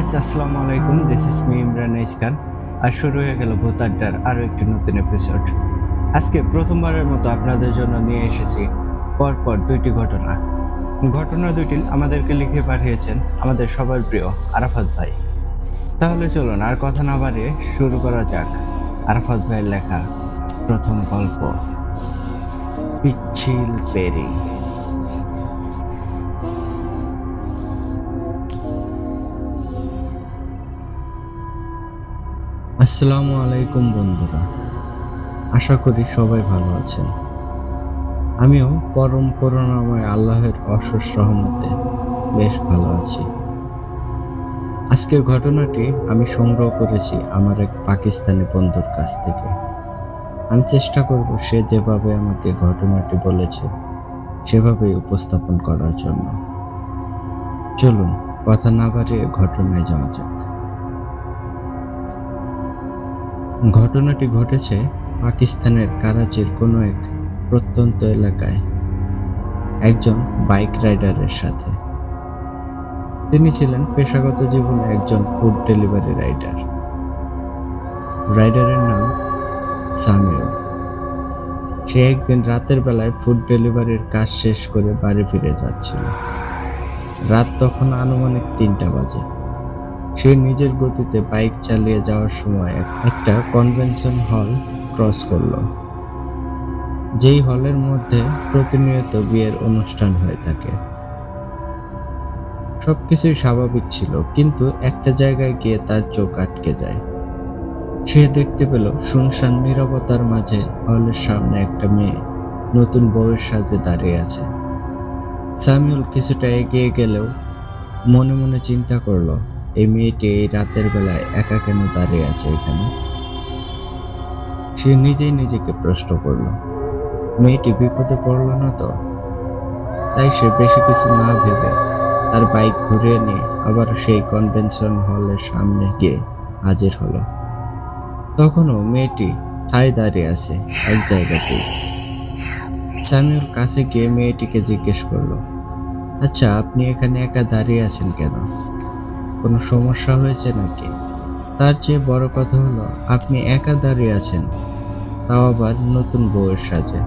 Guys, আসসালামু আলাইকুম। This is me Imran Iskan. আর শুরু হয়ে গেল ভূত আড্ডার আরও একটি নতুন এপিসোড। আজকে প্রথমবারের মতো আপনাদের জন্য নিয়ে এসেছি পরপর দুইটি ঘটনা দুইটি আমাদেরকে লিখে পাঠিয়েছেন আমাদের সবার প্রিয় আরাফাত ভাই। তাহলে চলুন আর কথা না বাড়িয়ে শুরু করা যাক আরাফাত ভাইয়ের লেখা প্রথম গল্প, পিচ্ছিল পেরি। আসসালামু আলাইকুম বন্ধুরা, আশা করি সবাই ভালো আছেন। আমিও পরম করুণাময় আল্লাহের অশেষ রহমতে বেশ ভালো আছি। আজকের ঘটনাটি আমি সংগ্রহ করেছি আমার এক পাকিস্তানি বন্ধুর কাছ থেকে। আমি চেষ্টা করব সে যেভাবে আমাকে ঘটনাটি বলেছে সেভাবেই উপস্থাপন করার জন্য। চলুন কথা না বাড়িয়ে ঘটনায় যাওয়া যাক। ঘটনাটি ঘটেছে পাকিস্তানের করাচির কোনো এক প্রত্যন্ত এলাকায় একজন বাইক রাইডারের সাথে। তিনি ছিলেন পেশাগত জীবনে একজন ফুড ডেলিভারি রাইডার। রাইডারের নাম সামিউল। সে একদিন রাতের বেলায় ফুড ডেলিভারির কাজ শেষ করে বাড়ি ফিরে যাচ্ছিল। রাত তখন আনুমানিক 3টা বাজে। সে নিজের গতিতে বাইক চালিয়ে যাওয়ার সময় একটা কনভেনশন হল ক্রস করলো, যেই হলের মধ্যে প্রতিনিয়ত বিয়ের অনুষ্ঠান হয়ে থাকে। সবকিছুই স্বাভাবিক ছিল, কিন্তু একটা জায়গায় গিয়ে তার চোখ আটকে যায়। সে দেখতে পেল শুনশান নীরবতার মাঝে হলের সামনে একটা মেয়ে নতুন বউয়ের সাজে দাঁড়িয়ে আছে। স্যামুয়েল কিছুটা এগিয়ে গেলেও মনে মনে চিন্তা করলো, এই মেয়েটি এই রাতের বেলায় একা কেন দাঁড়িয়ে আছে এখানে। সে নিজেই নিজেকে প্রশ্ন করলো, মেয়েটি বিপদে পড়ল না তো? তাই সে বেশি কিছু না ভেবে তার বাইক ঘুরিয়ে নিয়ে আবার সেই কনভেনশন হলের সামনে গিয়ে হাজির হলো। তখনও মেয়েটি ঠায় দাঁড়িয়ে আছে এক জায়গাতেই। স্যামুয়েল কাছে গিয়ে মেয়েটিকে জিজ্ঞেস করলো, আচ্ছা, আপনি এখানে একা দাঁড়িয়ে আছেন কেন? কোনো সমস্যা হয়েছে নাকি? তার চেয়ে বড় কথা হলো, আপনি একা দাঁড়িয়ে আছেন, তাও আবার নতুন বউয়ের সাজে।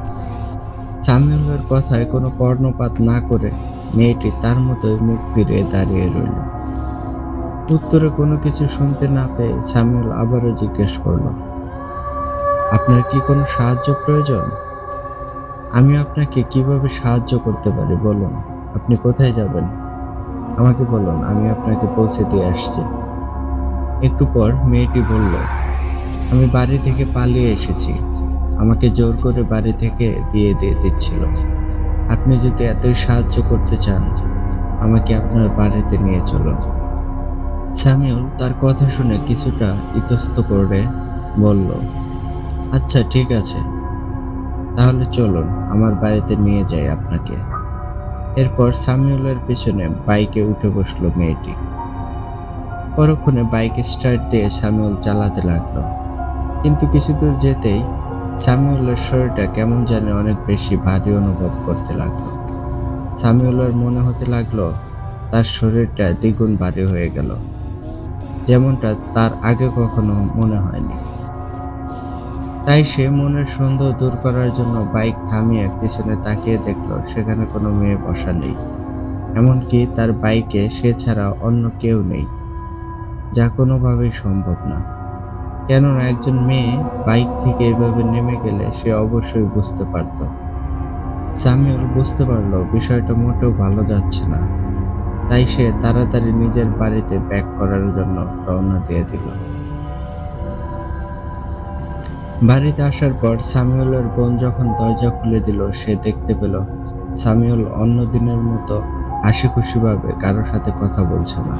স্যামুয়েলের কথায় কোনো কর্ণপাত না করে মেয়েটি তার মতোই মুখ ফিরিয়ে দাঁড়িয়ে রইল। উত্তরে কোনো কিছু শুনতে না পেয়ে স্যামুয়েল আবারও জিজ্ঞেস করলো, আপনার কি কোনো সাহায্য প্রয়োজন? আমি আপনাকে কিভাবে সাহায্য করতে পারি বলুন। আপনি কোথায় যাবেন আমাকে বলুন, আমি আপনাকে পৌঁছে দিয়ে আসছি। একটু পর মেয়েটি বলল, আমি বাড়ি থেকে পালিয়ে এসেছি। আমাকে জোর করে বাড়ি থেকে বিয়ে দিয়ে দিচ্ছিল। আপনি যদি এতই সাহায্য করতে চান, আমাকে আপনার বাড়িতে নিয়ে চলুন। স্যামুয়েল তার কথা শুনে কিছুটা ইতস্ত করে বলল, আচ্ছা ঠিক আছে, তাহলে চলুন, আমার বাড়িতে নিয়ে যাই আপনাকে। এরপর স্যামুয়েলের পিছনে বাইকে উঠে বসলো মেয়েটি। পরক্ষণে বাইক স্টার্ট দিয়ে স্যামুয়েল চালাতে লাগলো, কিন্তু কিছু দূর যেতেই স্যামুয়েলের শরীরটা কেমন জানি অনেক বেশি ভারী অনুভব করতে লাগলো। স্যামুয়েলের মনে হতে লাগলো তার শরীরটা দ্বিগুণ ভারী হয়ে গেল, যেমনটা তার আগে কখনো মনে হয়নি। তাই সে মনের সন্দেহ দূর করার জন্য বাইক থামিয়ে পিছনে তাকিয়ে দেখলো সেখানে কোনো মেয়ে বসা নেই। এমনকি তার বাইকে সে ছাড়া অন্য কেউ নেই, যা কোনোভাবেই সম্ভব না। কেননা একজন মেয়ে বাইক থেকে এভাবে নেমে গেলে সে অবশ্যই বুঝতে পারত। স্যামুয়েল বুঝতে পারলো বিষয়টা মোটেও ভালো যাচ্ছে না। তাই সে তাড়াতাড়ি নিজের বাড়িতে ব্যাক করার জন্য রওনা দিয়ে দিল। বাড়িতে আসার পর স্যামুয়েলের বোন যখন দরজা খুলে দিল, সে দেখতে পেল স্যামুয়েল অন্য দিনের মতো হাসি খুশিভাবে কারোর সাথে কথা বলছে না।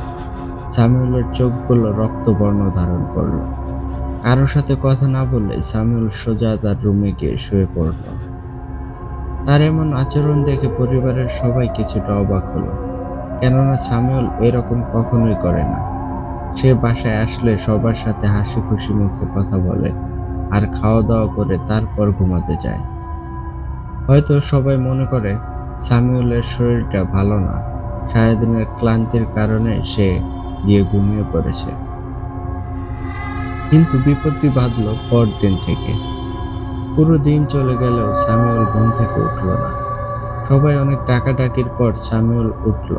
স্যামুয়েলের চোখগুলো রক্তবর্ণ ধারণ করলো। কারোর সাথে কথা না বললে স্যামুয়েল সোজা তার রুমে গিয়ে শুয়ে পড়ল। তার এমন আচরণ দেখে পরিবারের সবাই কিছুটা অবাক হলো, কেননা স্যামুয়েল এরকম কখনোই করে না। সে বাসায় আসলে সবার সাথে হাসি খুশি মুখে কথা বলে আর খাওয়া দাওয়া করে তারপর ঘুমাতে যায়। হয়তো সবাই মনে করে স্যামুয়েলের শরীরটা ভালো না, সারাদিনের ক্লান্তির কারণে সে গিয়ে ঘুমিয়ে পড়েছে। কিন্তু বিপত্তি বাঁধল পরদিন থেকে। পুরো দিন চলে গেলেও স্যামুয়েল ঘুম থেকে উঠল না। সবাই অনেক ডাকাডাকির পর স্যামুয়েল উঠল,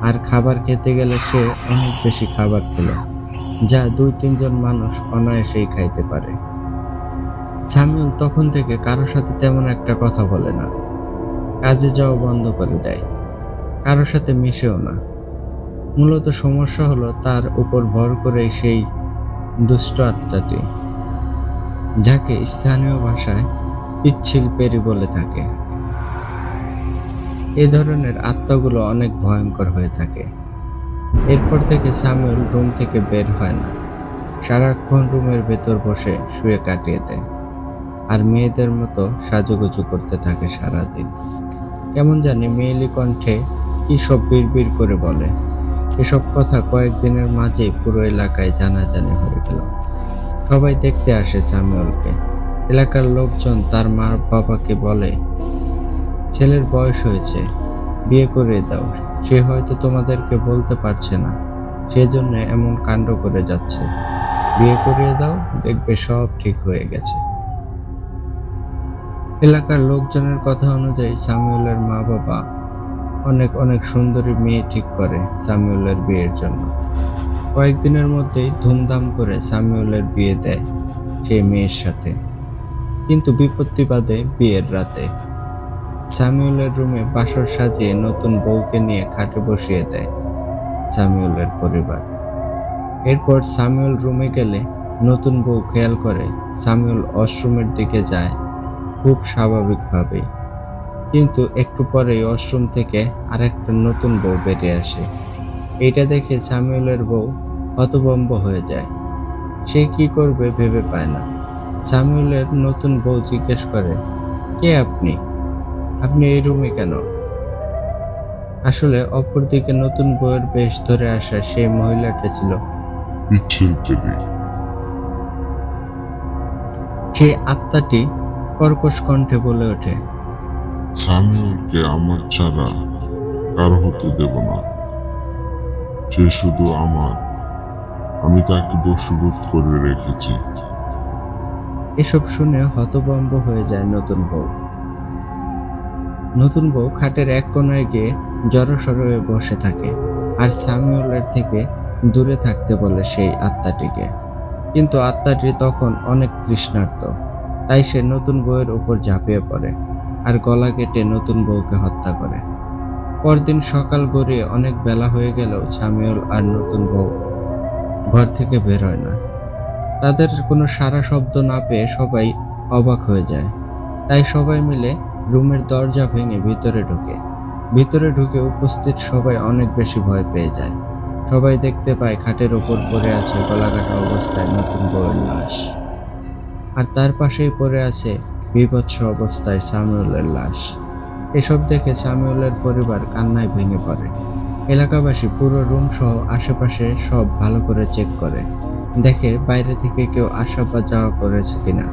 আর খাবার খেতে গেলে সে অনেক বেশি খাবার খেল, যা 2-3 জন মানুষ অনায়াসেই খাইতে পারে। স্যামুয়েল তখন থেকে কারোর সাথে তেমন একটা কথা বলে না, কাজে যাওয়া বন্ধ করে দেয়, কারোর সাথে মিশেও না। মূলত সমস্যা হলো তার উপর ভর করেই সেই দুষ্ট আত্মাটি, যাকে স্থানীয় ভাষায় পিচ্ছিল পেরি বলে থাকে। এই ধরনের আত্মাগুলো অনেক ভয়ঙ্কর হয়ে থাকে। এরপর থেকে স্যামুয়েল রুম থেকে বের হয় না, সারাক্ষণ রুমের ভেতর বসে শুয়ে কাটিয়ে দেয়, আর মেয়েদের মতো সাজুগুজু করতে থাকে সারাদিন। কেমন জানি মেয়েলি কণ্ঠে কি সব বিড়বিড় করে বলে। এসব কথা কয়েকদিনের মাঝেই পুরো এলাকায় জানাজানি হয়ে গেল। সবাই দেখতে আসে স্যামুয়েলকে। এলাকার লোকজন তার মা বাবাকে বলে, ছেলের বয়স হয়েছে, বিয়ে করে দাও, সে হয়তো তোমাদেরকে বলতে পারছে না, সেজন্য এমন কাণ্ড করে যাচ্ছে। বিয়ে করিয়ে দাও, দেখবে সব ঠিক হয়ে গেছে। এলাকার লোকজনের কথা অনুযায়ী স্যামুয়েলের মা বাবা অনেক অনেক সুন্দরী মেয়ে ঠিক করে স্যামুয়েলের বিয়ের জন্য। কয়েকদিনের মধ্যেই ধুমধাম করে স্যামুয়েলের বিয়ে দেয় সেই মেয়ের সাথে। কিন্তু বিপত্তি বাধে বিয়ের রাতে। স্যামুয়েলের রুমে বাসর সাজিয়ে নতুন বউকে নিয়ে খাটে বসিয়ে দেয় স্যামুয়েলের পরিবার। এরপর স্যামুয়েল রুমে গেলে নতুন বউ খেয়াল করে স্যামুয়েল ওয়াশরুমের দিকে যায় খুব স্বাভাবিকভাবেই, কিন্তু একটু পরেই ওয়াশরুম থেকে আরেকটা নতুন বউ বেরিয়ে আসে। এইটা দেখে স্যামুয়েলের বউ হতভম্ব হয়ে যায়। সে কি করবে ভেবে পায় না। স্যামুয়েলের নতুন বউ জিজ্ঞেস করে, কে আপনি? আপনি এই রুমে কেন? আসলে অপরদিকে নতুন বউয়ের বেশ ধরে আসা সেই মহিলাটা ছিল পিচ্ছিল পেরি। সেই আত্মাটি কর্কশ কণ্ঠে বলে ওঠে, স্যামুয়েলকে আমার ছাড়া কারো হতে দেব না, সে শুধু আমার, আমি তাকে বশীভূত করে রেখেছি। এসব শুনে হতভম্ব হয়ে যায় নতুন বউ। নতুন বউ খাটের এক কোণায় গিয়ে জড়সড় হয়ে বসে থাকে আর স্যামুয়েলের থেকে দূরে থাকতে বলে সেই আত্মাটিকে। কিন্তু আত্মাটি তখন অনেক তৃষ্ণার্ত, তাই সে নতুন বউয়ের উপর ঝাঁপিয়ে পড়ে আর গলা কেটে নতুন বউকে হত্যা করে। পরদিন সকাল গড়িয়ে অনেক বেলা হয়ে গেলেও স্যামুয়েল আর নতুন বউ ঘর থেকে বের হয় না। তাদের কোনো সাড়া শব্দ না পেয়ে সবাই অবাক হয়ে যায়। তাই সবাই মিলে রুমের দরজা ভেঙে ভিতরে ঢুকে উপস্থিত সবাই অনেক বেশি ভয় পেয়ে যায়। সবাই দেখতে পায় খাটের ওপর পড়ে আছে গলাকাটা অবস্থায় নতুন বউয়ের লাশ, আর তার পাশেই পড়ে আছে বিভৎস অবস্থায় স্যামুয়েলের লাশ। এসব দেখে স্যামুয়েলের পরিবার কান্নায় ভেঙে পড়ে। এলাকাবাসী পুরো রুম সহ আশেপাশে সব ভালো করে চেক করে, দেখে বাইরে থেকে কেউ আসা বা যাওয়া করেছে কিনা।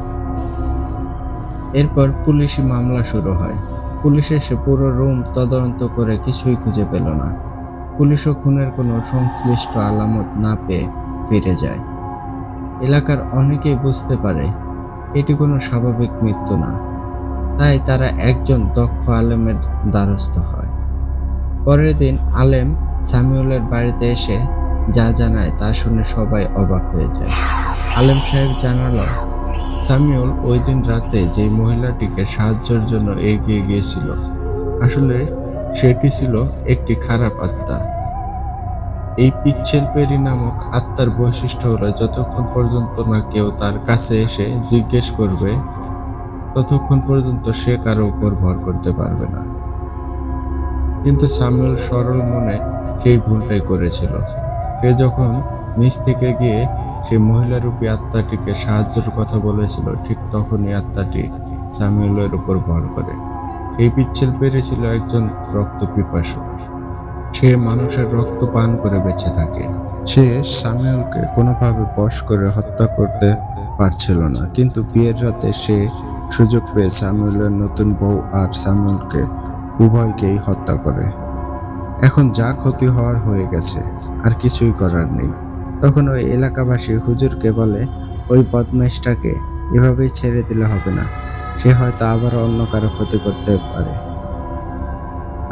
এরপর পুলিশি মামলা শুরু হয়। পুলিশ এসে পুরো রুম তদন্ত করে কিছুই খুঁজে পেল না। পুলিশও খুনের কোনো সংশ্লিষ্ট আলামত না পেয়ে ফিরে যায়। এলাকার অনেকেই বুঝতে পারে এটি কোনো স্বাভাবিক মৃত্যু না, তাই তারা একজন দক্ষ আলেমের দ্বারস্থ হয়। পরের দিন আলেম স্যামুয়েলের বাড়িতে এসে যা জানায় তা শুনে সবাই অবাক হয়ে যায়। আলেম সাহেব জানালো, স্যামুয়েল ওই দিন রাতে যে মহিলাটিকে সাহায্যের জন্য এগিয়ে গিয়েছিল, আসলে সেটি ছিল একটি খারাপ আত্মা। এই পিচ্ছিল পেরি নামক আত্মার বৈশিষ্ট্য হলো যতক্ষণ পর্যন্ত না কেউ তার কাছে এসে জিজ্ঞেস করবে, ততক্ষণ পর্যন্ত সে কারো উপর ভর করতে পারবে না। কিন্তু স্যামুয়েল সরল মনে সেই ভুলটাই করেছিল। সে যখন নিচ থেকে গিয়ে সেই মহিলারূপী আত্মাটিকে সাহায্যের কথা বলেছিল, ঠিক তখনই আত্মাটি স্যামুয়েলের উপর ভর করে। সেই পিচ্ছিল পেরি ছিল একজন রক্ত পিপাসু। সে মানুষের রক্ত পান করে বেঁচে থাকে। সে স্যামুয়েলকে কোনোভাবে বশ করে হত্যা করতে পারছিল না, কিন্তু বিয়ের রাতে সে সুযোগ পেয়ে স্যামুয়েলের নতুন বউ আর স্যামুয়েলকে উভয়কেই হত্যা করে। এখন যা ক্ষতি হওয়ার হয়ে গেছে, আর কিছুই করার নেই। তখন ওই এলাকাবাসী হুজুরকে বলে, ওই বদমাইশটাকে এভাবেই ছেড়ে দিলে হবে না, সে হয়তো আবার অন্য কারো ক্ষতি করতে পারে।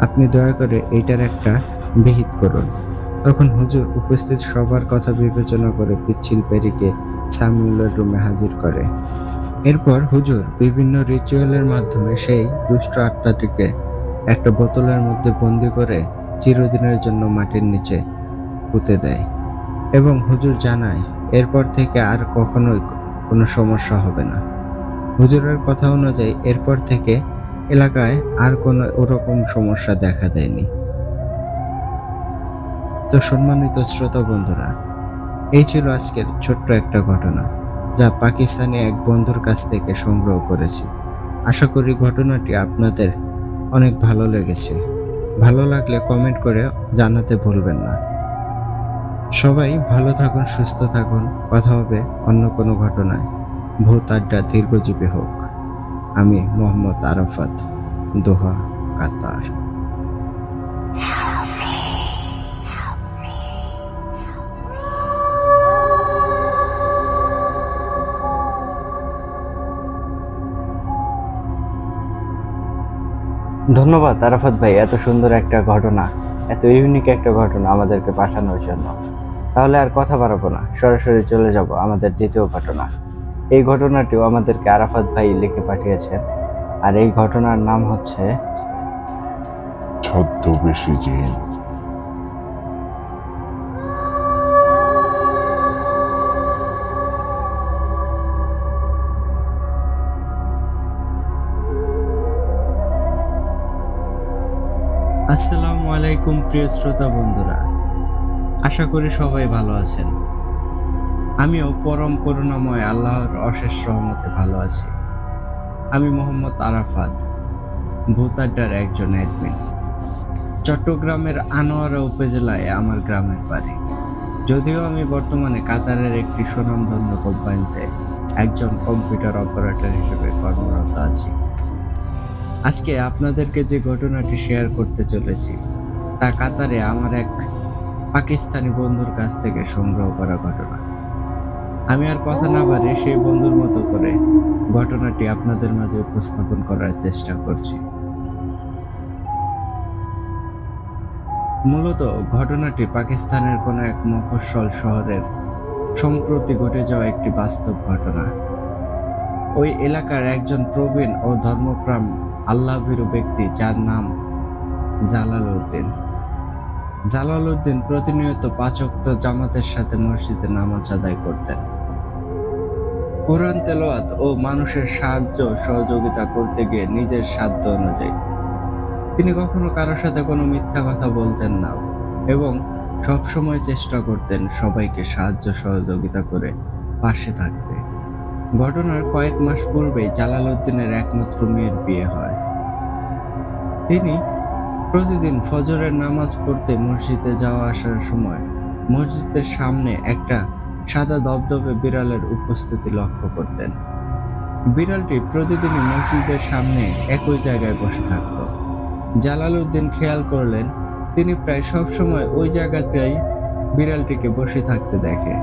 আপনি দয়া করে এইটার একটা বিহিত করুন। তখন হুজুর উপস্থিত সবার কথা বিবেচনা করে পিচ্ছিল পেরিকে সামিউলের রুমে হাজির করে। এরপর হুজুর বিভিন্ন রিচুয়ালের মাধ্যমে সেই দুষ্ট আত্মাটিকে একটা বোতলের মধ্যে বন্দি করে চিরদিনের জন্য মাটির নিচে পুঁতে দেয় এবং হুজুর জানায় এরপর থেকে আর কখনোই কোনো সমস্যা হবে না। হুজুরের কথা অনুযায়ী এরপর থেকে এলাকায় আর কোনো ওরকম সমস্যা দেখা দেয়নি। তো সম্মানিত শ্রোতা বন্ধুরা, এই ছিল আজকের ছোট্ট একটা ঘটনা, যা পাকিস্তানি এক বন্ধুর কাছ থেকে সংগ্রহ করেছি। আশা করি ঘটনাটি আপনাদের অনেক ভালো লেগেছে। ভালো লাগলে কমেন্ট করে জানাতে ভুলবেন না। সবাই ভালো থাকুন, সুস্থ থাকুন। কথা হবে অন্য কোনো ঘটনায়। ভূত আড্ডা দীর্ঘজীবী হোক। আমি মোহাম্মদ আরাফাত, দোহা, কাতার। ধন্যবাদ আরাফাত ভাই, এত সুন্দর একটা ঘটনা, এত ইউনিক একটা ঘটনা আমাদেরকে পাঠানোর জন্য। তাহলে আর কথা বাড়াবো না, সরাসরি চলে যাব আমাদের দ্বিতীয় ঘটনা। এই ঘটনাটিও আমাদেরকে আরাফাত ভাই লিখে পাঠিয়েছেন, আর এই ঘটনার নাম হচ্ছে ছদ্মবেশী জিন। আসসালামু আলাইকুম প্রিয় শ্রোতা বন্ধুরা, আশা করি সবাই ভালো আছেন। আমিও পরম করুণাময় আল্লাহর অশেষ রহমতে ভালো আছি। আমি মোহাম্মদ আরাফাত, ভূত আড্ডার একজন অ্যাডমিন। চট্টগ্রামের আনোয়ারা উপজেলায় আমার গ্রামের বাড়ি। যদিও আমি বর্তমানে কাতারের একটি সুনামধন্য কোম্পানিতে একজন কম্পিউটার অপারেটর হিসেবে কর্মরত আছি। আজকে আপনাদেরকে যে ঘটনাটি শেয়ার করতে চলেছি তা কাতারে আমার এক পাকিস্তানি বন্ধুর কাছ থেকে সংগ্রহ করা ঘটনা। আমি আর কথা না বাড়িয়ে সেই বন্ধুর মতো করে ঘটনাটি আপনাদের মাঝে উপস্থাপন করার চেষ্টা করছি। মূলত ঘটনাটি পাকিস্তানের কোনো এক মফস্বল শহরের সম্প্রতি ঘটে যাওয়া একটি বাস্তব ঘটনা। ওই এলাকার একজন প্রবীণ ও ধর্মপ্রাণ আল্লাহভীরু ব্যক্তি, যার নাম জালালউদ্দিন। জালালউদ্দিন প্রতিনিয়ত 5 ওয়াক্ত জামাতের সাথে মসজিদে নামাজ আদায় করতেন। কোরআন তেলাওয়াত ও মানুষের সাহায্য সহযোগিতা করতে গিয়ে নিজের সাধ্য অনুযায়ী। তিনি কখনো কারোর সাথে কোনো মিথ্যা কথা বলতেন না এবং সবসময় চেষ্টা করতেন সবাইকে সাহায্য সহযোগিতা করে পাশে থাকতে। ঘটনার কয়েক মাস পূর্বেই জালালউদ্দিনের একমাত্র মেয়ের বিয়ে হয়। তিনি প্রতিদিন ফজরের নামাজ পড়তে মসজিদে যাওয়া আসার সময় মসজিদের সামনে একটা সাদা দবদবে বিড়ালের উপস্থিতি লক্ষ্য করতেন। বিড়ালটি প্রতিদিনই মসজিদের সামনে একই জায়গায় বসে থাকত। জালালউদ্দিন খেয়াল করলেন তিনি প্রায় সব সময় ওই জায়গাতেই বিড়ালটিকে বসে থাকতে দেখে।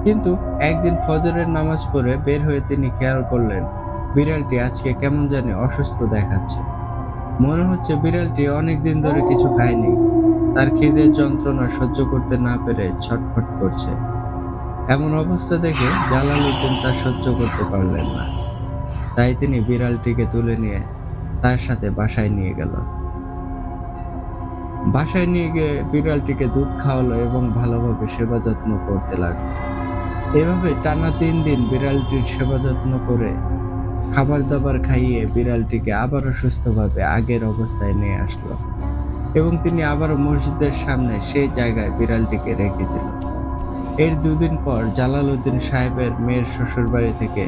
কিন্তু একদিন ফজরের নামাজ পড়ে বের হয়ে তিনি খেয়াল করলেন বিড়ালটি আজকে কেমন জানি অসুস্থ দেখাচ্ছে। মনে হচ্ছে বিড়ালটি অনেকদিন ধরে কিছু খায়নি, তার খিদের যন্ত্রণা সহ্য করতে না পেরে ছটফট করছে। এমন অবস্থা দেখে জালালউদ্দিন তা সহ্য করতে পারলেন না, তাই তিনি বিড়ালটিকে তুলে নিয়ে তার সাথে বাসায় নিয়ে গেল। বাসায় নিয়ে গিয়ে বিড়ালটিকে দুধ খাওয়ালো এবং ভালোভাবে সেবা যত্ন করতে লাগলো। এভাবে টানা 3 দিন বিড়ালটির সেবা যত্ন করে খাবার দাবার খাইয়ে বিড়ালটিকে আবারও সুস্থভাবে আগের অবস্থায় নিয়ে আসলো এবং তিনি আবারও মসজিদের সামনে সেই জায়গায় বিড়ালটিকে রেখে দিল। এর 2 দিন পর জালালউদ্দিন সাহেবের মেয়ের শ্বশুর বাড়ি থেকে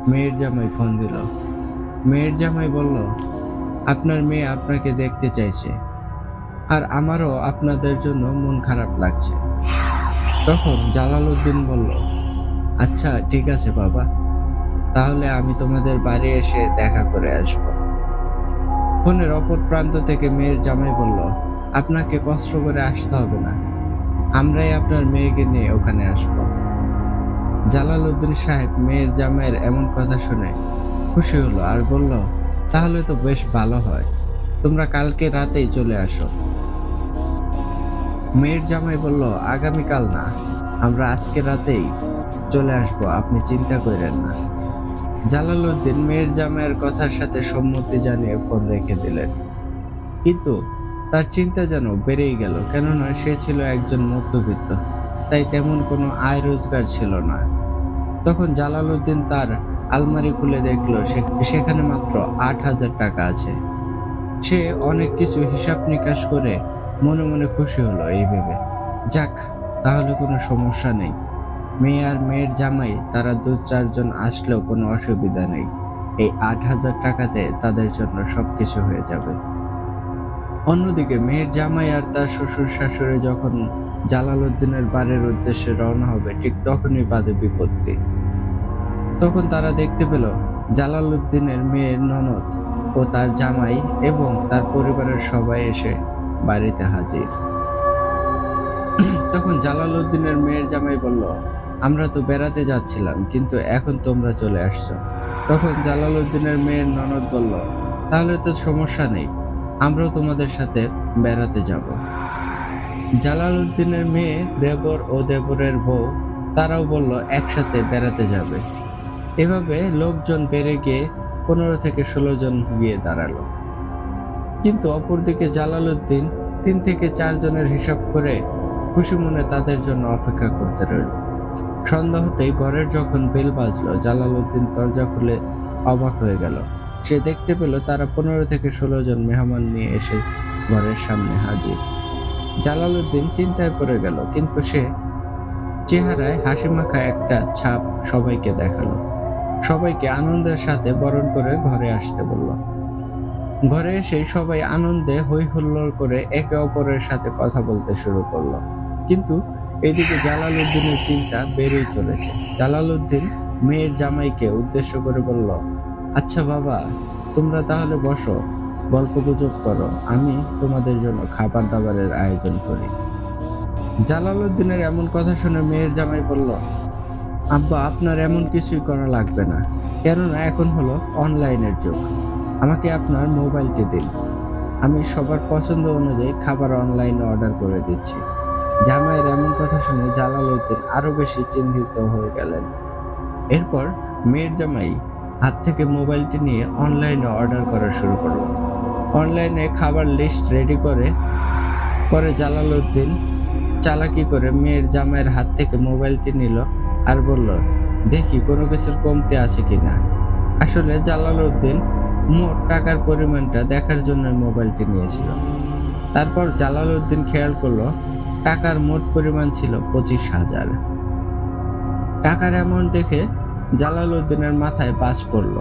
মেয়ের জামাই ফোন দিল। মেয়ের জামাই বলল, আপনার মেয়ে আপনাকে দেখতে চাইছে, আর আমারও আপনাদের জন্য মন খারাপ লাগছে। তখন জালালউদ্দিন বলল, আচ্ছা ঠিক আছে বাবা, তাহলে আমি তোমাদের বাড়ি এসে দেখা করে আসব। ফোনের অপর প্রান্ত থেকে মেয়ের জামাই বলল, আপনাকে কষ্ট করে আসতে হবে না, আমরাই আপনার মেয়েকে নিয়ে ওখানে আসবো। জালালউদ্দিন সাহেব মেয়ের জামাইয়ের এমন কথা শুনে খুশি হলো আর বলল, তাহলে তো বেশ ভালো হয়, তোমরা কালকে রাতেই চলে আসো। মেয়ের জামাই বলল, আগামীকাল না, আমরা আজকে রাতেই চলে আসবো, আপনি চিন্তা করেন না। জালালউদ্দিন মেয়ের জামাইয়ের কথার সাথে সম্মতি জানিয়ে ফোন রেখে দিলেন। কিন্তু তার চিন্তা যেন বেড়েই গেল, কেননা সে ছিল একজন মধ্যবিত্ত, তাই তেমন কোনো আয় রোজগার ছিল না। তখন জালালউদ্দিন তার আলমারি খুলে দেখলো সেখানে মাত্র 8,000 টাকা আছে। সে অনেক কিছু হিসাব নিকাশ করে মনে মনে খুশি হলো এই ভেবে, যাক, তাহলে কোনো সমস্যা নেই, মেয়ে আর মেয়ের জামাই তারা 2-4 জন আসলেও কোনো অসুবিধা নেই, এই 8,000 টাকাতে তাদের জন্য সবকিছু হয়ে যাবে। অন্যদিকে মেয়ের জামাই আর তার শ্বশুর শাশুড়ি যখন জালালউদ্দিনের বাড়ির উদ্দেশ্যে রওনা হবে, ঠিক তখনই বাধে বিপত্তি। তখন তারা দেখতে পেল জালালউদ্দিনের মেয়ের ননদ ও তার জামাই এবং তার পরিবারের সবাই এসে বাড়িতে হাজির। তখন জালালউদ্দিনের মেয়ের জামাই বলল, আমরা তো বেড়াতে যাচ্ছিলাম, কিন্তু এখন তোমরা চলে আসছো। তখন জালালউদ্দিনের মেয়ের ননদ বলল, তাহলে তো সমস্যা নেই, আমরাও তোমাদের সাথে বেড়াতে যাব। জালালউদ্দিনের মেয়ে, দেবর ও দেবরের বউ তারাও বলল একসাথে বেড়াতে যাবে। এভাবে লোকজন বেড়ে গিয়ে 15 থেকে 16 জন গিয়ে দাঁড়ালো। কিন্তু অপরদিকে জালালউদ্দিন 3 থেকে 4 জনের হিসাব করে খুশি মনে তাদের জন্য অপেক্ষা করতে রইল। সন্ধ্যা হতেই ঘরের যখন বেল বাজলো, জালালউদ্দিন দরজা খুলে অবাক হয়ে গেল। সে দেখতে পেল তারা 15 থেকে 16 জন মেহমান নিয়ে এসে ঘরের সামনে হাজির। জালালউদ্দিন চিন্তায় পড়ে গেল, কিন্তু সে চেহারায় হাসিমাখা একটা ছাপ সবাইকে দেখালো। সবাইকে আনন্দের সাথে বরণ করে ঘরে আসতে বলল। ঘরে এসে সবাই আনন্দে হই হুল্লোড় করে একে অপরের সাথে কথা বলতে শুরু করলো। কিন্তু এদিকে জালালউদ্দিনের চিন্তা বেড়েই চলেছে। জালালউদ্দিন মেয়ের জামাইকে উদ্দেশ্য করে বলল, আচ্ছা বাবা, তোমরা তাহলে বসো, গল্পগুজব করো, আমি তোমাদের জন্য খাবার দাবারের আয়োজন করি। জালালউদ্দিনের এমন কথা শুনে মেয়ের জামাই বলল, আব্বা, আপনার এমন কিছুই করা লাগবে না, কেননা এখন হলো অনলাইনের যুগ, আমাকে আপনার মোবাইলটি দিন, আমি সবার পছন্দ অনুযায়ী খাবার অনলাইনে অর্ডার করে দিচ্ছি। জামাইয়ের এমন কথা শুনে জালালউদ্দিন আরো বেশি চিন্তিত হয়ে গেলেন। এরপর মেয়ের জামাই হাত থেকে মোবাইলটি নিয়ে অনলাইনে অর্ডার করা শুরু করলো। অনলাইনে খাবার লিস্ট রেডি করে পরে জালালউদ্দিন চালাকি করে মেয়ের জামাইয়ের হাত থেকে মোবাইলটি নিল আর বলল, দেখি কোনো কিছুর কমতি আছে কিনা। আসলে জালালউদ্দিন মোট টাকার পরিমাণটা দেখার জন্য মোবাইলটি নিয়েছিল। তারপর জালালউদ্দিন খেয়াল করলো টাকার মোট পরিমাণ ছিল 25,000। টাকার অ্যামাউন্ট দেখে জালালউদ্দিনের মাথায় বাজ পড়ল,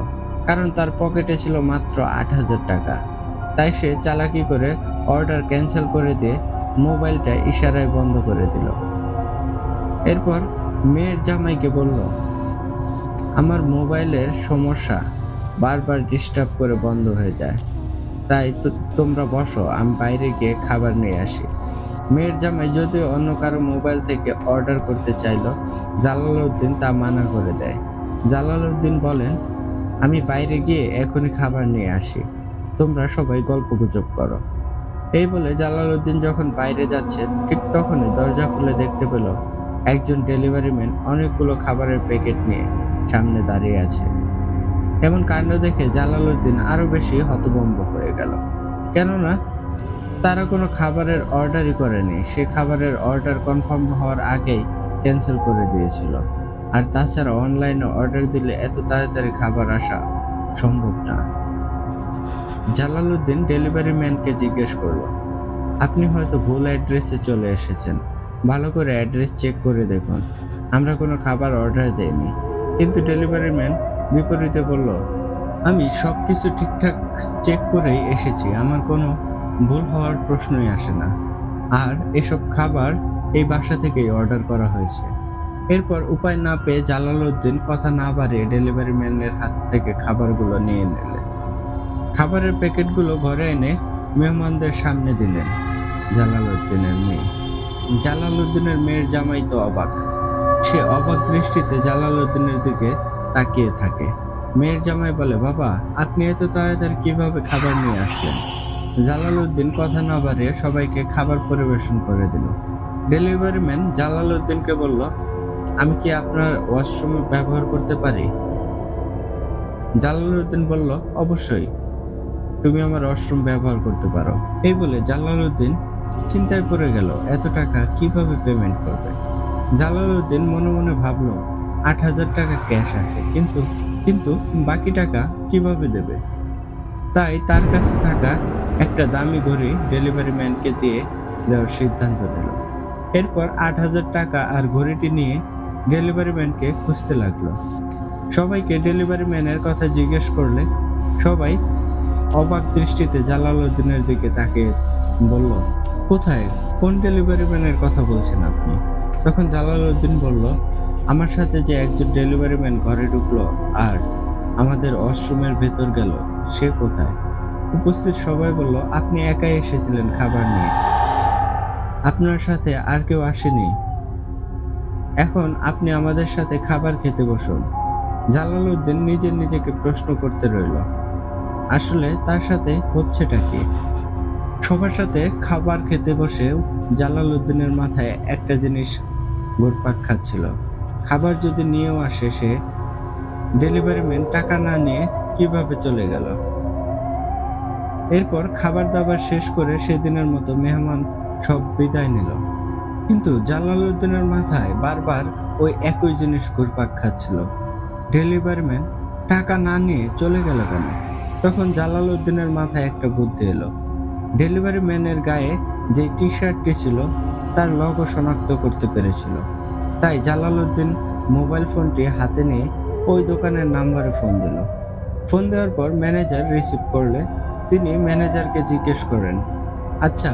কারণ তার পকেটে ছিল মাত্র 8,000 টাকা। তাই সে চালাকি করে অর্ডার ক্যান্সেল করে দিয়ে মোবাইলটা ইশারায় বন্ধ করে দিল। এরপর মেয়ের জামাইকে বলল, আমার মোবাইলের সমস্যা, বারবার ডিস্টার্ব করে বন্ধ হয়ে যায়, তাই তোমরা বসো, আমি বাইরে গিয়ে খাবার নিয়ে আসি। মেয়ের জামাই যদিও অন্য কারো মোবাইল থেকে অর্ডার করতে চাইল, জালালউদ্দিন তা মানা করে দেয়। জালালউদ্দিন বলেন, আমি বাইরে গিয়ে এখনই খাবার নিয়ে আসি, তোমরা সবাই গল্পগুজব করো। এই বলে জালালউদ্দিন যখন বাইরে যাচ্ছে, ঠিক তখনই দরজা খুলে দেখতে পেল একজন ডেলিভারি ম্যান অনেকগুলো খাবারের প্যাকেট নিয়ে সামনে দাঁড়িয়ে আছে। এমন কাণ্ড দেখে জালালউদ্দিন আরো বেশি হতভম্ব হয়ে গেল, কেননা তারা কোনো খাবারের অর্ডারই করেনি। সে খাবারের অর্ডার কনফার্ম হওয়ার আগেই ক্যান্সেল করে দিয়েছিল। আর তাছাড়া অনলাইনে অর্ডার দিলে এত তাড়াতাড়ি খাবার আসা সম্ভব না। জালালউদ্দিন ডেলিভারি ম্যানকে জিজ্ঞেস করলো, আপনি হয়তো ভুল অ্যাড্রেসে চলে এসেছেন, ভালো করে অ্যাড্রেস চেক করে দেখুন, আমরা কোনো খাবার অর্ডার দেইনি। কিন্তু ডেলিভারি ম্যান বিপরীতে বলল, আমি সব কিছু ঠিকঠাক চেক করেই এসেছি, আমার কোনো ভুল হওয়ার প্রশ্নই আসে না, আর এসব খাবার এই বাসা থেকেই অর্ডার করা হয়েছে। এরপর উপায় না পেয়ে জালালউদ্দিন কথা না বাড়িয়ে ডেলিভারি ম্যানের হাত থেকে খাবারগুলো নিয়ে নিলেন। খাবারের প্যাকেটগুলো ঘরে এনে মেহমানদের সামনে দিলেন। জালালউদ্দিনের মেয়ে। জালালউদ্দিনের মেয়ের জামাই তো অবাক। সে অবাক দৃষ্টিতে জালালউদ্দিনের দিকে তাকিয়ে থাকে। মেয়ের জামাই বলে, বাবা, আপনি এত তাড়াতাড়ি কিভাবে খাবার নিয়ে আসলেন? জালালউদ্দিন কথা না বাড়িয়ে সবাইকে খাবার পরিবেশন করে দিল। ডেলিভারি ম্যান জালালউদ্দিনকে বলল, আমি কি আপনার ওয়াশরুম ব্যবহার করতে পারি? জালালউদ্দিন বলল, অবশ্যই, তুমি আমার ওয়াশরুম ব্যবহার করতে পারো। এই বলে জালালউদ্দিন চিন্তায় পড়ে গেল, এত টাকা কিভাবে পেমেন্ট করবে। জালালউদ্দিন মনে মনে ভাবলো 8,000 টাকা ক্যাশ আছে, কিন্তু বাকি টাকা কিভাবে দেবে। তাই তার কাছে থাকা একটা দামি ঘড়ি ডেলিভারি ম্যানকে দিয়ে দেওয়ার সিদ্ধান্ত নিল। এরপর 8,000 টাকা আর ঘড়িটি নিয়ে ডেলিভারি ম্যানকে খুঁজতে লাগলো। সবাইকে ডেলিভারি ম্যানের কথা জিজ্ঞেস করলে সবাই অবাক দৃষ্টিতে জালালউদ্দিনের দিকে তাকিয়ে বলল, কোথায়, কোন ডেলিভারি ম্যানের কথা বলছেন আপনি? তখন জালালউদ্দিন বলল, আমার সাথে যে একজন ডেলিভারি ম্যান ঘরে ঢুকলো আর আমাদের ওয়াশরুমের ভেতর গেল, সে কোথায়? উপস্থিত সবাই বলল, আপনি একাই এসেছিলেন খাবার নিয়ে, আপনার সাথে আর কেউ আসেনি। এখন আপনি আমাদের সাথে খাবার খেতে বসুন। জালালউদ্দিন নিজেকে প্রশ্ন করতে রইল, আসলে তার সাথে হচ্ছেটা কি। সবার সাথে খাবার খেতে বসে জালালউদ্দিনের মাথায় একটা জিনিস ঘুরপাক খাচ্ছিল, খাবার যদি নিয়েও আসে সে, ডেলিভারি ম্যান টাকা না নিয়ে কিভাবে চলে গেল। এরপর খাবার দাবার শেষ করে সেদিনের মতো মেহমান সব বিদায় নিল, কিন্তু জালালউদ্দিনের মাথায় বারবার ওই একই জিনিস ঘুরপাক খাচ্ছিল, ডেলিভারি ম্যান টাকা না নিয়ে চলে গেল কেন। তখন জালালউদ্দিনের মাথায় একটা বুদ্ধি এলো। ডেলিভারি ম্যানের গায়ে যে টি শার্টটি ছিল তার লোগো শনাক্ত করতে পেরেছিল। তাই জালালউদ্দিন মোবাইল ফোনটি হাতে নিয়ে ওই দোকানের নাম্বারে ফোন দিল। ফোন দেওয়ার পর ম্যানেজার রিসিভ করলে তিনি ম্যানেজারকে জিজ্ঞেস করেন, আচ্ছা,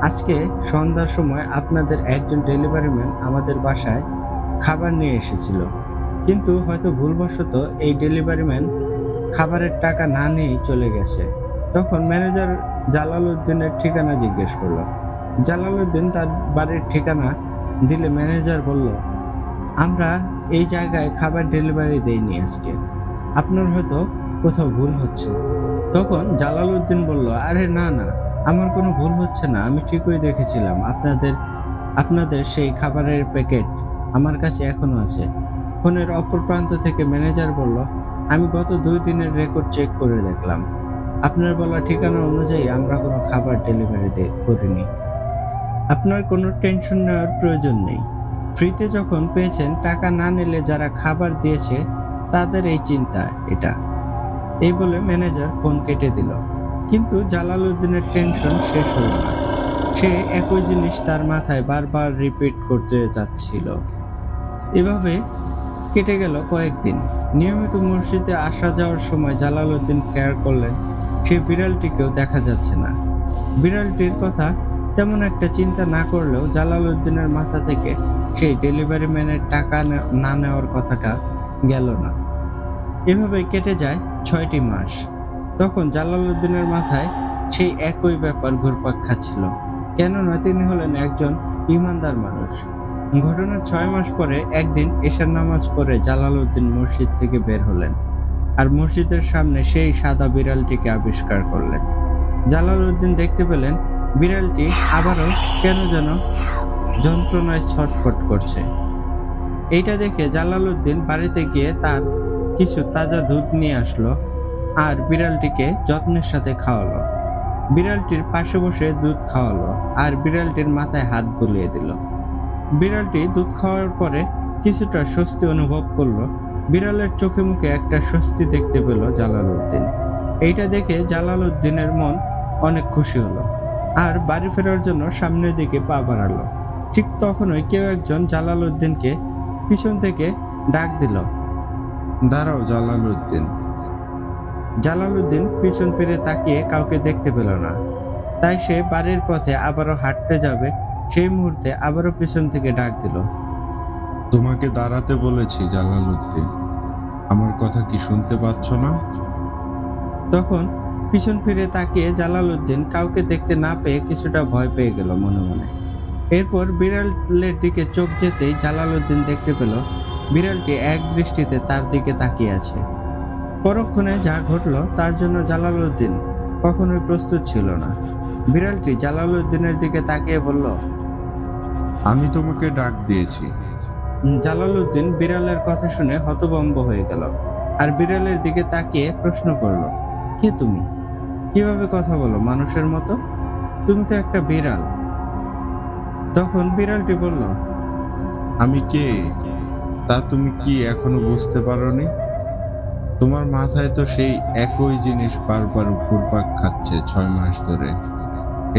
আজকে সন্ধ্যার সময় আপনাদের একজন ডেলিভারি ম্যান আমাদের বাসায় খাবার নিয়ে এসেছিল, কিন্তু হয়তো ভুলবশত এই ডেলিভারি ম্যান খাবারের টাকা না নিয়েই চলে গেছে। তখন ম্যানেজার জালালউদ্দিনের ঠিকানা জিজ্ঞেস করলো। জালালউদ্দিন তার বাড়ির ঠিকানা দিলে ম্যানেজার বলল, আমরা এই জায়গায় খাবার ডেলিভারি দেইনি আজকে, আপনার হয়তো কোথাও ভুল হচ্ছে। তখন জালালউদ্দিন বলল, আরে না, আমার কোনো ভুল হচ্ছে না, আমি ঠিকই দেখেছিলাম, আপনাদের সেই খাবারের প্যাকেট আমার কাছে এখনো আছে। ফোনের অপর প্রান্ত থেকে ম্যানেজার বলল, আমি গত 2 দিনের রেকর্ড চেক করে দেখলাম, আপনার বলা ঠিকানা অনুযায়ী আমরা কোনো খাবার ডেলিভারি করিনি। আপনার কোনো টেনশন নেওয়ার প্রয়োজন নেই, ফ্রিতে যখন পেয়েছেন, টাকা না নিলে যারা খাবার দিয়েছে তাদের এই চিন্তা এটা। এই বলে ম্যানেজার ফোন কেটে দিল। কিন্তু জালালউদ্দিনের টেনশন শেষ হলো না, সে একই জিনিস তার মাথায় বারবার রিপিট করতে যাচ্ছিল। এভাবে কেটে গেল কয়েকদিন। নিয়মিত মসজিদে আসা যাওয়ার সময় জালালউদ্দিন খেয়াল করলেন সেই বিড়ালটিকেও দেখা যাচ্ছে না। বিড়ালটির কথা তেমন একটা চিন্তা না করলেও জালালউদ্দিনের মাথা থেকে সেই ডেলিভারি ম্যানের টাকা না নেওয়ার কথাটা গেল না। এভাবে কেটে যায় 6টি মাস। তখন জালালউদ্দিনের মাথায় সেই একই ব্যাপার ঘুরপাক খাচ্ছিল, কেননা তিনি হলেন একজন ইমানদার মানুষ। ঘটনার 6 মাস পরে একদিন এশার নামাজ পড়ে জালালউদ্দিন মসজিদ থেকে বের হলেন আর মসজিদের সামনে সেই সাদা বিড়ালটিকে আবিষ্কার করলেন। জালালউদ্দিন দেখতে পেলেন বিড়ালটি আবারও কেন যেন যন্ত্রণায় ছটফট করছে। এইটা দেখে জালালউদ্দিন বাড়িতে গিয়ে তার কিছু তাজা দুধ নিয়ে আসলো আর বিড়ালটিকে যত্নের সাথে খাওয়ালো। বিড়ালটির পাশে বসে দুধ খাওয়ালো আর বিড়ালটির মাথায় হাত বুলিয়ে দিল। বিড়ালটি দুধ খাওয়ার পরে কিছুটা স্বস্তি অনুভব করলো। বিড়ালের চোখে মুখে একটা স্বস্তি দেখতে পেল জালালউদ্দিন। এইটা দেখে জালালউদ্দিনের মন অনেক খুশি হলো আর বাড়ি ফেরার জন্য সামনের দিকে পা বাড়ালো। ঠিক তখনই কেউ একজন জালালউদ্দিনকে পিছন থেকে ডাক দিল, দাঁড়াও জালালউদ্দিন। জালালউদ্দিন পিছন ফিরে তাকিয়ে কাউকে দেখতে পেল না। তাই সে বাড়ির পথে আবারও হাঁটতে যাবে, সেই মুহূর্তে আবারও পিছন থেকে ডাক দিল, তোমাকে দাঁড়াতে বলেছি জালালউদ্দিন, আমার কথা কি শুনতে পাচ্ছ না? তখন পিছন ফিরে তাকিয়ে জালালউদ্দিন কাউকে দেখতে না পেয়ে কিছুটা ভয় পেয়ে গেল মনে মনে। এরপর বিড়ালের দিকে চোখ যেতেই জালালউদ্দিন দেখতে পেল বিড়ালটি এক দৃষ্টিতে তার দিকে তাকিয়ে আছে। পরক্ষণে যা ঘটল তার জন্য জালালউদ্দিন কখনোই প্রস্তুত ছিল না। বিড়ালটি জালালউদ্দিনের দিকে তাকিয়ে বলল, আমি তোমাকে ডাক দিয়েছি। জালালউদ্দিন বিড়ালের কথা শুনে হতভম্ব হয়ে গেল আর বিড়ালের দিকে তাকিয়ে প্রশ্ন করল, কে তুমি? কিভাবে কথা বলো মানুষের মতো? তুমি তো একটা বিড়াল। তখন বিড়ালটি বলল, আমি কে তা তুমি কি এখনো বুঝতে পারোনি? তোমার মাথায় তো সেই একই জিনিস বারবার ঘুরপাক খাচ্ছে 6 মাস ধরে।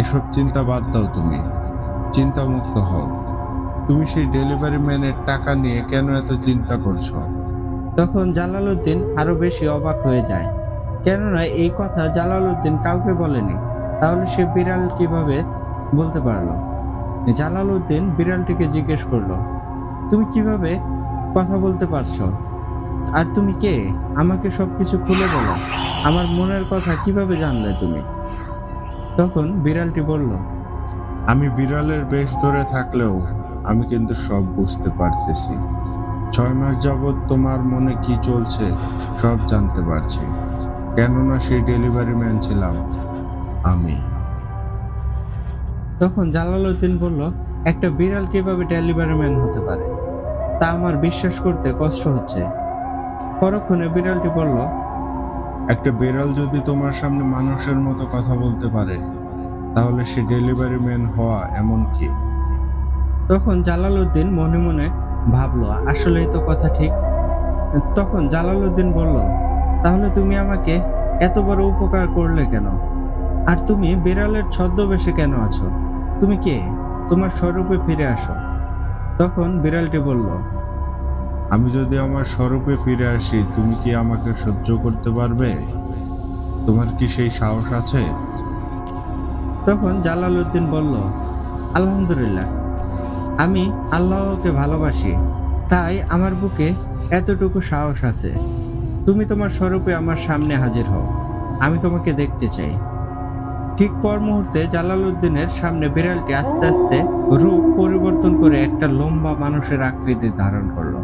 এসব চিন্তা বাদ দাও, তুমি চিন্তামুক্ত হও। তুমি সেই ডেলিভারি ম্যানের টাকা নিয়ে কেন এত চিন্তা করছো? তখন জালালউদ্দিন আরো বেশি অবাক হয়ে যায়, কেননা এই কথা জালালউদ্দিন কাউকে বলেনি। তাহলে সে বিড়াল কিভাবে বলতে পারলো? জালালউদ্দিন বিড়ালটিকে জিজ্ঞেস করলো, তুমি কিভাবে কথা বলতে পারছো? আর তুমি কে? আমাকে সবকিছু খুলে বলো। আমার মনের কথা কিভাবে জানলে তুমি? তখন বিড়ালটি বলল, আমি বিড়ালের বেশ ধরে থাকলেও আমি কিন্তু সব বুঝতে পারতেছি। 6 মাস যাবৎ তোমার মনে কি চলছে সব জানতে পারছি, কেননা সেই ডেলিভারি ম্যান ছিলাম আমি। তখন জালালউদ্দিন বলল, একটা বিড়াল কিভাবে ডেলিভারি ম্যান হতে পারে? তা আমার বিশ্বাস করতে কষ্ট হচ্ছে। পরক্ষণে বিড়ালটি বলল, একটা বিড়াল যদি তোমার সামনে মানুষের মতো কথা বলতে পারে তাহলে সে ডেলিভারি ম্যান হওয়া এমন কি? তখন জালালউদ্দিন মনে মনে ভাবলো, আসলেই তো কথা ঠিক। তখন জালালউদ্দিন বলল, তাহলে তুমি আমাকে এত বড় উপকার করলে কেন? আর তুমি বিড়ালের ছদ্মবেশে কেন আছো? তুমি কে? তোমার স্বরূপে ফিরে আসো। তখন বিড়ালটি বলল, আমি যদি আমার স্বরূপে ফিরে আসি তুমি কি আমাকে সহ্য করতে পারবে? তোমার কি সেই সাহস আছে? তখন জালালউদ্দিন বলল, আলহামদুলিল্লাহ, আমি আল্লাহকে ভালোবাসি, তাই আমার বুকে এতটুকু সাহস আছে। তুমি তোমার স্বরূপে আমার সামনে হাজির হও, আমি তোমাকে দেখতে চাই। ঠিক পর মুহূর্তে জালালউদ্দিনের সামনে বিড়ালটি আস্তে আস্তে রূপ পরিবর্তন করে একটা লম্বা মানুষের আকৃতি ধারণ করলো।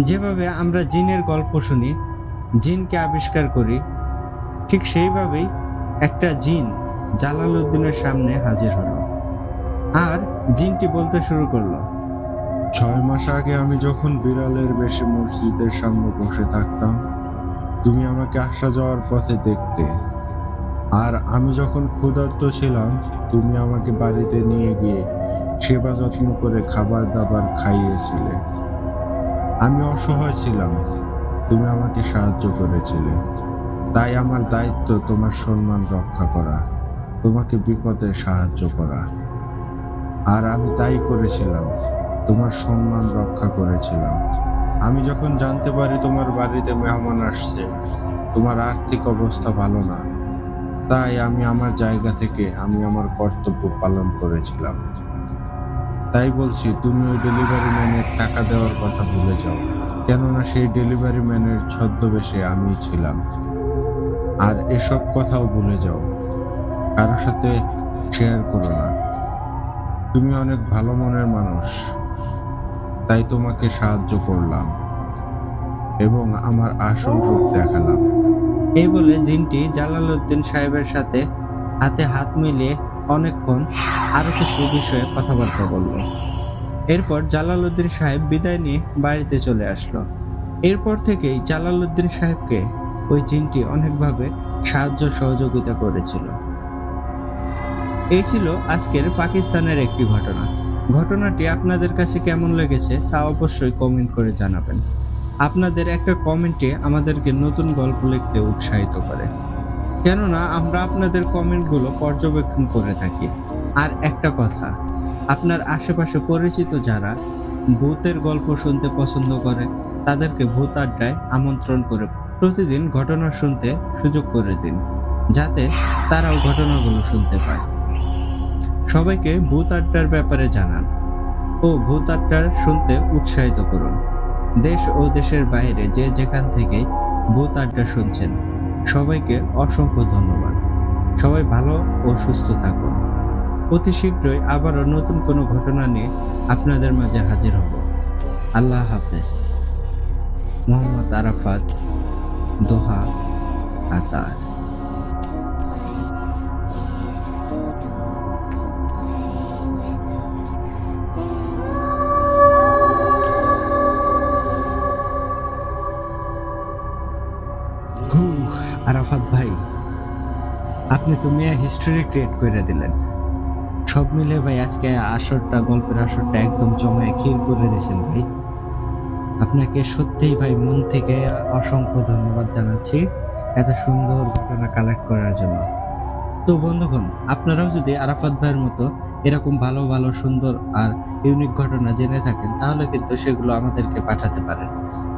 যেভাবে আমরা জিনের গল্প শুনি, জিনকে আবিষ্কার করি, ঠিক সেইভাবেই একটা জিন জালালউদ্দিনের সামনে হাজির হলো। আর জিনটি বলতে শুরু করলো, 6 মাস আগে আমি যখন বিড়ালের বেশে মসজিদের সামনে বসে থাকতাম তুমি আমাকে আসা যাওয়ার পথে দেখতে। আর আমি যখন ক্ষুধার্ত ছিলাম তুমি আমাকে বাড়িতে নিয়ে গিয়ে সেবা যত্ন করে খাবার দাবার খাইয়েছিলে। আমি অসহায় ছিলাম, তুমি আমাকে সাহায্য করেছিলে। তাই আমার দায়িত্ব তোমার সম্মান রক্ষা করা, তোমাকে বিপদে সাহায্য করা। আর আমি তাই করেছিলাম, তোমার সম্মান রক্ষা করেছিলাম। আমি যখন জানতে পারি তোমার বাড়িতে মেহমান আসছে, তোমার আর্থিক অবস্থা ভালো না, তাই আমি আমার জায়গা থেকে আমি আমার কর্তব্য পালন করেছিলাম। তাই বলছি তুমি ওই ডেলিভারি ম্যানের টাকা দেওয়ার কথা ভুলে যাও, কেননা সেই ডেলিভারি ম্যানের ছদ্মবেশে আমি ছিলাম। আর এসব কথাও ভুলে যাও, কারোর সাথে শেয়ার করো না। তুমি অনেক ভালো মনের মানুষ, তাই তোমাকে সাহায্য করলাম এবং আমার আসল রূপ দেখালাম। এই বলে জিনটি জালালউদ্দিন সাহেবের সাথে হাতে হাত মিলিয়ে অনেকক্ষণ আরো কিছু বিষয়ে কথাবার্তা বলল। এরপর জালালউদ্দিন সাহেব বিদায় নিয়ে বাড়িতে চলে আসলো। এরপর থেকেই জালালউদ্দিন সাহেবকে ওই জিনটি অনেকভাবে সাহায্য সহযোগিতা করেছিল। এই ছিল আজকের পাকিস্তানের একটি ঘটনা। ঘটনাটি আপনাদের কাছে কেমন লেগেছে তা অবশ্যই কমেন্ট করে জানাবেন। আপনাদের একটা কমেন্টে আমাদেরকে নতুন গল্প লিখতে উৎসাহিত করে, কেননা আমরা আপনাদের কমেন্টগুলো পর্যবেক্ষণ করে থাকি। আর একটা কথা, আপনার আশেপাশে পরিচিত যারা ভূতের গল্প শুনতে পছন্দ করে তাদেরকে ভূত আড্ডায় আমন্ত্রণ করে প্রতিদিন ঘটনা শুনতে সুযোগ করে দিন, যাতে তারাও ঘটনাগুলো শুনতে পায়। সবাইকে ভূত আড্ডার ব্যাপারে জানান ও ভূত আড্ডা শুনতে উৎসাহিত করুন। দেশ ও দেশের বাইরে যে যেখান থেকে ভূত আড্ডা শুনছেন সবাইকে অসংখ্য ধন্যবাদ। সবাই ভালো ও সুস্থ থাকুন। অতি শীঘ্রই আবারও নতুন কোনো ঘটনা নিয়ে আপনাদের মাঝে হাজির হব। আল্লাহ হাফেজ। মোহাম্মদ আরাফাত, দোহা, কাতার। আরাফাত ভাই, আপনি তো মেয়া হিস্টোরি ক্রিয়েট করে দিলেন। সব মিলে ভাই আজকে গল্পের আসরটা একদম জমে ক্ষীর করে দিয়েছেন ভাই। আপনাকে সত্যিই ভাই মন থেকে অসংখ্য ধন্যবাদ জানাচ্ছি এত সুন্দর ঘটনা কালেক্ট করার জন্য। তো বন্ধুগণ, আপনারাও যদি আরাফাত ভাইয়ের মতো এরকম ভালো ভালো সুন্দর আর ইউনিক ঘটনা জেনে থাকেন তাহলে কিন্তু সেগুলো আমাদেরকে পাঠাতে পারেন।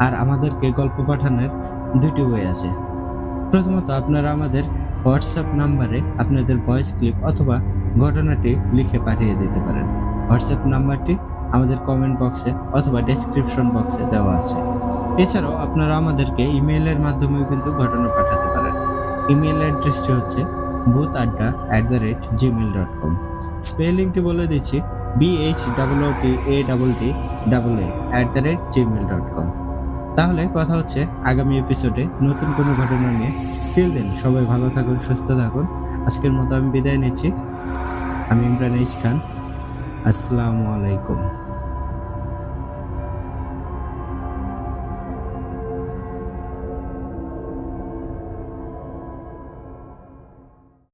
আর আমাদেরকে গল্প পাঠানোর দুটি ওয়ে আছে। প্রথমত আপনারা আমাদের হোয়াটসঅ্যাপ নাম্বারে আপনাদের ভয়েস ক্লিপ অথবা ঘটনাটি লিখে পাঠিয়ে দিতে পারেন। হোয়াটসঅ্যাপ নাম্বারটি আমাদের কমেন্ট বক্সে অথবা ডেসক্রিপশন বক্সে দেওয়া আছে। এছাড়াও আপনারা আমাদেরকে ইমেইলের মাধ্যমেও কিন্তু ঘটনা পাঠাতে পারেন। ইমেইল অ্যাড্রেসটি হচ্ছে boothadda@gmail.com। স্পেলিংটি বলে দিচ্ছি, BHOOTAAA@gmail.com। তাহলে কথা হচ্ছে আগামী এপিসোডে নতুন কোনো ঘটনা নিয়ে। টিল দেন সবাই ভালো থাকুন, সুস্থ থাকুন। আজকের মতো আমি বিদায় নিচ্ছি। আমি ইমরান খান। আসসালামু আলাইকুম।